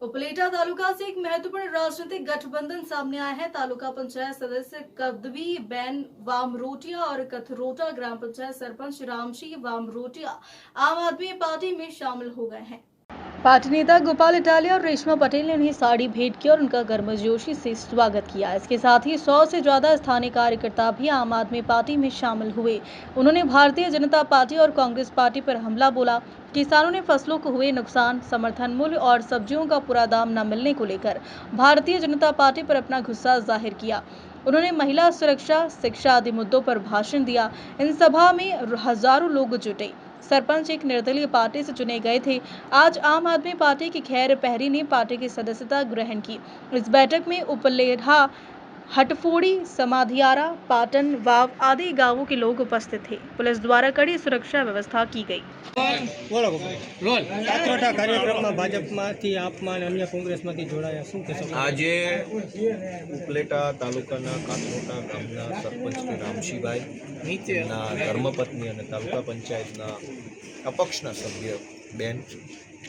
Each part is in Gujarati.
उपलेटा तालुका से एक महत्वपूर्ण राजनीतिक गठबंधन सामने आया है। तालुका पंचायत सदस्य कदवी बैन वामरोटिया और कथरोटा ग्राम पंचायत सरपंच रामशी वामरोटिया आम आदमी पार्टी में शामिल हो गए हैं। पार्टी नेता गोपाल इटालिया और रेशमा पटेल ने उन्हें साड़ी भेंट की और उनका गर्मजोशी से स्वागत किया। इसके साथ ही 100 से ज्यादा स्थानीय कार्यकर्ता भी आम आदमी पार्टी में शामिल हुए। उन्होंने भारतीय जनता पार्टी और कांग्रेस पार्टी पर हमला बोला। किसानों ने फसलों को हुए नुकसान, समर्थन मूल्य और सब्जियों का पूरा दाम न मिलने को लेकर भारतीय जनता पार्टी पर अपना गुस्सा जाहिर किया। उन्होंने महिला सुरक्षा, शिक्षा आदि मुद्दों पर भाषण दिया। इन सभा में हजारों लोग जुटे। सरपंच एक निर्दलीय पार्टी से चुने गए थे। आज आम आदमी पार्टी की खैर पहरी ने पार्टी की सदस्यता ग्रहण की। इस बैठक में उपलेढ़ा, हटफोड़ी, समाधियारा, पाटन, वाव आदि गांवों के लोग उपस्थित थे। पुलिस द्वारा कड़ी सुरक्षा व्यवस्था की गई। કાથરોટા કાર્યક્રમમાં ભાજપમાંથી આપમાં અને અન્ય કોંગ્રેસમાંથી જોડાયા, શું કહેશો? આજે ઉપલેટા તાલુકાના કાથરોટા ગામના સરપંચ શ્રી રામશીભાઈ, એમના ધર્મપત્ની અને તાલુકા પંચાયતના અપક્ષના સભ્ય બેન,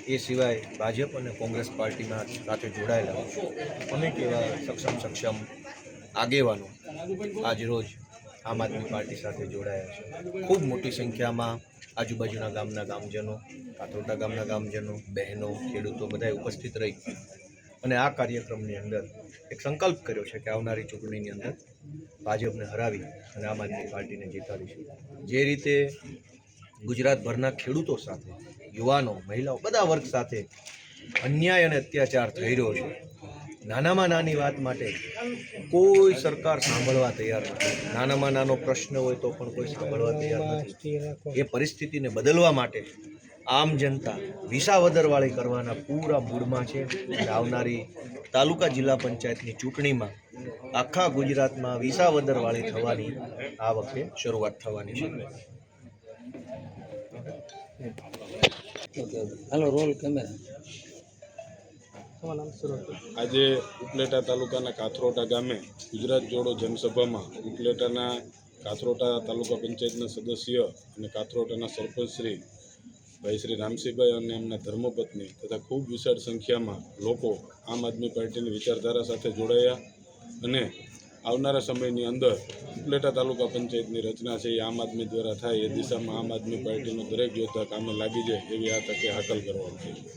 એ સિવાય ભાજપ અને કોંગ્રેસ પાર્ટીમાં સાથે જોડાયેલા અનેક એવા સક્ષમ આગેવાનો આજરોજ આમ આદમી પાર્ટી સાથે જોડાયા છે। ખૂબ મોટી સંખ્યામાં આજુબાજુના ગામના ગામજનો, કાથરોટા ગામના ગામજનો, બહેનો, ખેડૂતો બધાએ ઉપસ્થિત રહી અને આ કાર્યક્રમની અંદર એક સંકલ્પ કર્યો છે કે આવનારી ચૂંટણીની અંદર ભાજપને હરાવી અને આમ આદમી પાર્ટીને જીતાડીશું। જે રીતે ગુજરાતભરના ખેડૂતો સાથે, યુવાનો, મહિલાઓ, બધા વર્ગ સાથે અન્યાય અને અત્યાચાર થઈ રહ્યો છે, નાનામાં નાની વાત માટે કોઈ સરકાર સાંભળવા તૈયાર નથી। નાનામાં નાનો પ્રશ્ન હોય તો પણ કોઈ સાંભળવા તૈયાર નથી। એ પરિસ્થિતિને બદલવા માટે આમ જનતા વિસાવદરવાળી કરવાના પૂરા મૂડમાં છે અને આવનારી તાલુકા જિલ્લા પંચાયતની ચૂંટણીમાં આખા ગુજરાતમાં વિસાવદરવાળી થવાની આ વખતે શરૂઆત થવાની છે। હાલો, રોલ કેમેરા। આજે ઉપલેટા તાલુકાના કાથરોટા ગામે ગુજરાત જોડો જનસભામાં ઉપલેટાના કાથરોટા તાલુકા પંચાયતના સદસ્ય અને કાથરોટાના સરપંચ શ્રી ભાઈ શ્રી રામસીભાઈ અને એમના ધર્મપત્ની તથા ખૂબ વિશાળ સંખ્યામાં લોકો આમ આદમી પાર્ટીની વિચારધારા સાથે જોડાયા અને આવનારા સમયની અંદર ઉપલેટા તાલુકા પંચાયતની રચના છે એ આમ આદમી દ્વારા થાય એ દિશામાં આમ આદમી પાર્ટીનો દરેક યોદ્ધા કામે લાગી જાય એવી આ તકે હાકલ કરવામાં આવી છે।